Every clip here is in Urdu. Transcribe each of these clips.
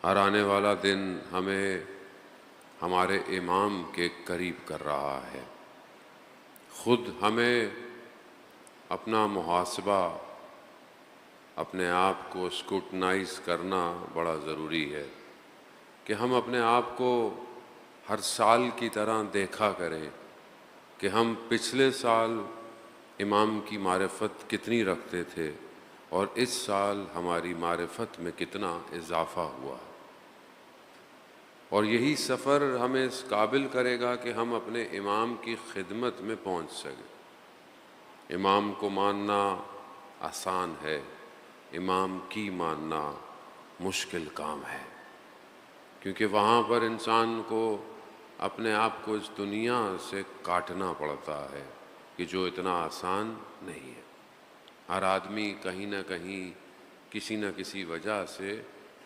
ہر آنے والا دن ہمیں ہمارے امام کے قریب کر رہا ہے۔ خود ہمیں اپنا محاسبہ، اپنے آپ کو اسکروٹنائز کرنا بڑا ضروری ہے کہ ہم اپنے آپ کو ہر سال کی طرح دیکھا کریں کہ ہم پچھلے سال امام کی معرفت کتنی رکھتے تھے اور اس سال ہماری معرفت میں کتنا اضافہ ہوا، اور یہی سفر ہمیں اس قابل کرے گا کہ ہم اپنے امام کی خدمت میں پہنچ سکیں۔ امام کو ماننا آسان ہے، امام کی ماننا مشکل کام ہے، کیونکہ وہاں پر انسان کو اپنے آپ کو اس دنیا سے کاٹنا پڑتا ہے کہ جو اتنا آسان نہیں ہے۔ ہر آدمی کہیں نہ کہیں کسی نہ کسی وجہ سے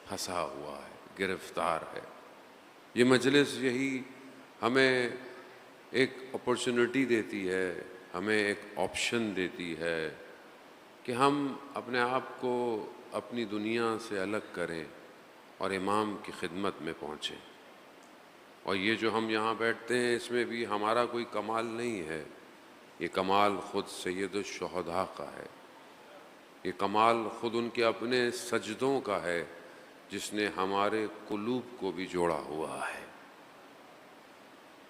پھنسا ہوا ہے، گرفتار ہے۔ یہ مجلس یہی ہمیں ایک اپرچونٹی دیتی ہے، ہمیں ایک آپشن دیتی ہے کہ ہم اپنے آپ کو اپنی دنیا سے الگ کریں اور امام کی خدمت میں پہنچیں۔ اور یہ جو ہم یہاں بیٹھتے ہیں اس میں بھی ہمارا کوئی کمال نہیں ہے، یہ کمال خود سید الشہداء کا ہے، یہ کمال خود ان کے اپنے سجدوں کا ہے جس نے ہمارے قلوب کو بھی جوڑا ہوا ہے۔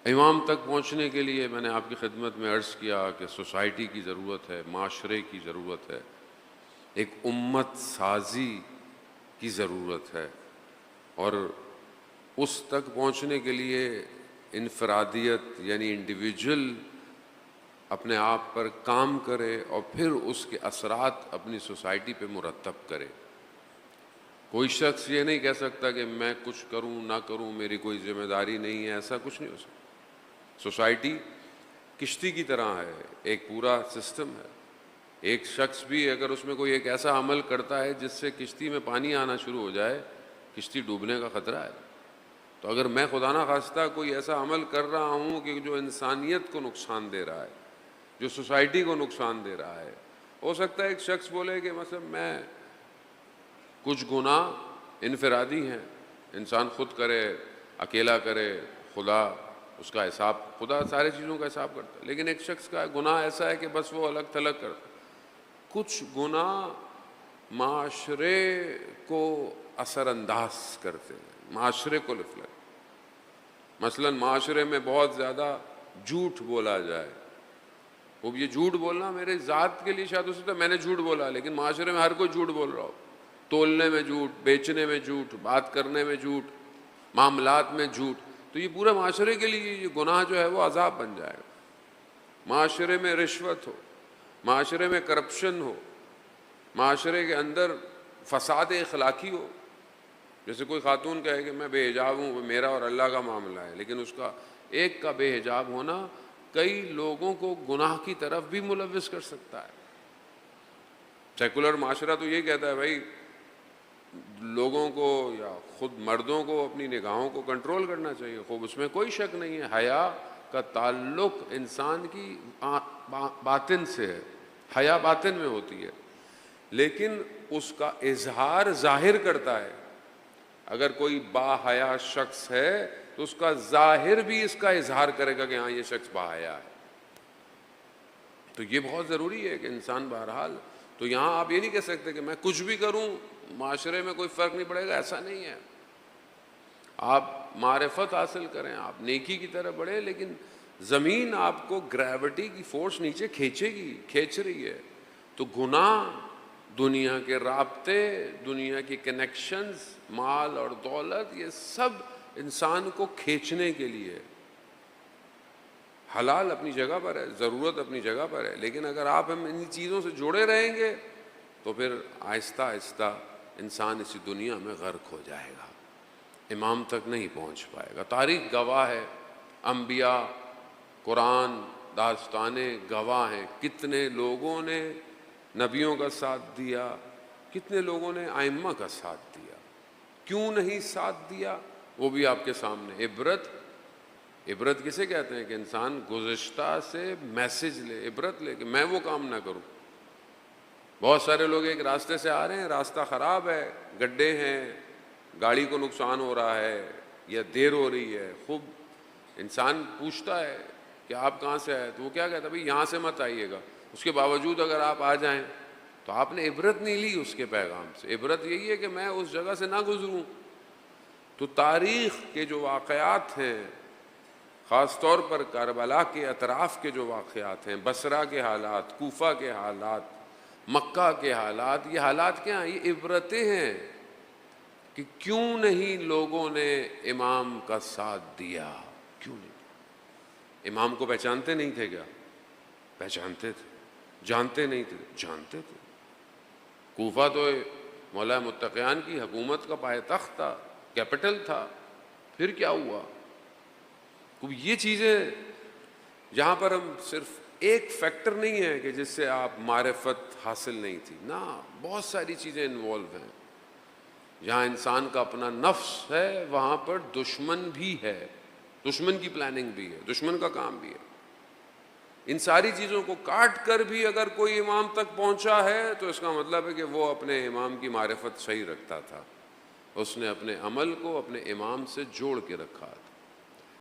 امام تک پہنچنے کے لیے میں نے آپ کی خدمت میں عرض کیا کہ سوسائٹی کی ضرورت ہے، معاشرے کی ضرورت ہے، ایک امت سازی کی ضرورت ہے، اور اس تک پہنچنے کے لیے انفرادیت یعنی انڈیویجول اپنے آپ پر کام کرے اور پھر اس کے اثرات اپنی سوسائٹی پہ مرتب کرے۔ کوئی شخص یہ نہیں کہہ سکتا کہ میں کچھ کروں نہ کروں، میری کوئی ذمہ داری نہیں ہے، ایسا کچھ نہیں ہو سکتا۔ سوسائٹی کشتی کی طرح ہے، ایک پورا سسٹم ہے۔ ایک شخص بھی اگر اس میں کوئی ایک ایسا عمل کرتا ہے جس سے کشتی میں پانی آنا شروع ہو جائے، کشتی ڈوبنے کا خطرہ ہے۔ تو اگر میں خدا نہ خواستہ کوئی ایسا عمل کر رہا ہوں کہ جو انسانیت کو نقصان دے رہا ہے، جو سوسائٹی کو نقصان دے رہا ہے، ہو سکتا ہے ایک شخص بولے کہ مثلا میں کچھ گناہ انفرادی ہیں، انسان خود کرے، اکیلا کرے، خدا اس کا حساب، خدا ساری چیزوں کا حساب کرتا ہے، لیکن ایک شخص کا گناہ ایسا ہے کہ بس وہ الگ تھلگ کرتا ہے۔ کچھ گناہ معاشرے کو اثر انداز کرتے ہیں، معاشرے کو لفلک، مثلا معاشرے میں بہت زیادہ جھوٹ بولا جائے، وہ یہ جھوٹ بولنا میرے ذات کے لیے شاید ہو سکتا ہے میں نے جھوٹ بولا، لیکن معاشرے میں ہر کوئی جھوٹ بول رہا ہو، تولنے میں جھوٹ، بیچنے میں جھوٹ، بات کرنے میں جھوٹ، معاملات میں جھوٹ، تو یہ پورے معاشرے کے لیے یہ گناہ جو ہے وہ عذاب بن جائے گا۔ معاشرے میں رشوت ہو، معاشرے میں کرپشن ہو، معاشرے کے اندر فساد اخلاقی ہو، جیسے کوئی خاتون کہے کہ میں بے حجاب ہوں، وہ میرا اور اللہ کا معاملہ ہے، لیکن اس کا ایک کا بے حجاب ہونا کئی لوگوں کو گناہ کی طرف بھی ملوث کر سکتا ہے۔ سیکولر معاشرہ تو یہ کہتا ہے بھائی لوگوں کو یا خود مردوں کو اپنی نگاہوں کو کنٹرول کرنا چاہیے، خوب اس میں کوئی شک نہیں ہے، حیا کا تعلق انسان کی باطن سے ہے، حیا باطن میں ہوتی ہے، لیکن اس کا اظہار ظاہر کرتا ہے۔ اگر کوئی با حیا شخص ہے تو اس کا ظاہر بھی اس کا اظہار کرے گا کہ ہاں یہ شخص با حیا ہے۔ تو یہ بہت ضروری ہے کہ انسان بہرحال، تو یہاں آپ یہ نہیں کہہ سکتے کہ میں کچھ بھی کروں معاشرے میں کوئی فرق نہیں پڑے گا، ایسا نہیں ہے۔ آپ معرفت حاصل کریں، آپ نیکی کی طرف بڑھیں، لیکن زمین آپ کو گریوٹی کی فورس نیچے کھینچے گی، کھینچ رہی ہے۔ تو گناہ، دنیا کے رابطے، دنیا کی کنیکشنز، مال اور دولت، یہ سب انسان کو کھینچنے کے لیے، حلال اپنی جگہ پر ہے، ضرورت اپنی جگہ پر ہے، لیکن اگر آپ ہم ان چیزوں سے جڑے رہیں گے تو پھر آہستہ آہستہ انسان اسی دنیا میں غرق ہو جائے گا، امام تک نہیں پہنچ پائے گا۔ تاریخ گواہ ہے، انبیاء، قرآن، داستانیں گواہ ہیں، کتنے لوگوں نے نبیوں کا ساتھ دیا، کتنے لوگوں نے ائمہ کا ساتھ دیا، کیوں نہیں ساتھ دیا وہ بھی آپ کے سامنے۔ عبرت کسے کہتے ہیں کہ انسان گزشتہ سے میسج لے، عبرت لے کہ میں وہ کام نہ کروں۔ بہت سارے لوگ ایک راستے سے آ رہے ہیں، راستہ خراب ہے، گڈھے ہیں، گاڑی کو نقصان ہو رہا ہے یا دیر ہو رہی ہے، خوب انسان پوچھتا ہے کہ آپ کہاں سے آئے، تو وہ کیا کہتا ہے، بھائی یہاں سے مت آئیے گا۔ اس کے باوجود اگر آپ آ جائیں تو آپ نے عبرت نہیں لی اس کے پیغام سے۔ عبرت یہی ہے کہ میں اس جگہ سے نہ گزروں۔ تو تاریخ کے جو واقعات ہیں، خاص طور پر کربلا کے اطراف کے جو واقعات ہیں، بصرہ کے حالات، کوفہ کے حالات، مکہ کے حالات، یہ حالات کیا ہیں؟ یہ عبرتیں ہیں کہ کیوں نہیں لوگوں نے امام کا ساتھ دیا، کیوں نہیں؟ امام کو پہچانتے نہیں تھے کیا؟ پہچانتے تھے۔ جانتے نہیں تھے؟ جانتے تھے۔ کوفہ تو مولا متقیان کی حکومت کا پائے تخت تھا، کیپٹل تھا، پھر کیا ہوا؟ یہ چیزیں جہاں پر ہم صرف ایک فیکٹر نہیں ہے کہ جس سے آپ معرفت حاصل نہیں تھی، نہ، بہت ساری چیزیں انوالو ہیں۔ جہاں انسان کا اپنا نفس ہے وہاں پر دشمن بھی ہے، دشمن کی پلاننگ بھی ہے، دشمن کا کام بھی ہے۔ ان ساری چیزوں کو کاٹ کر بھی اگر کوئی امام تک پہنچا ہے تو اس کا مطلب ہے کہ وہ اپنے امام کی معرفت صحیح رکھتا تھا، اس نے اپنے عمل کو اپنے امام سے جوڑ کے رکھا تھا۔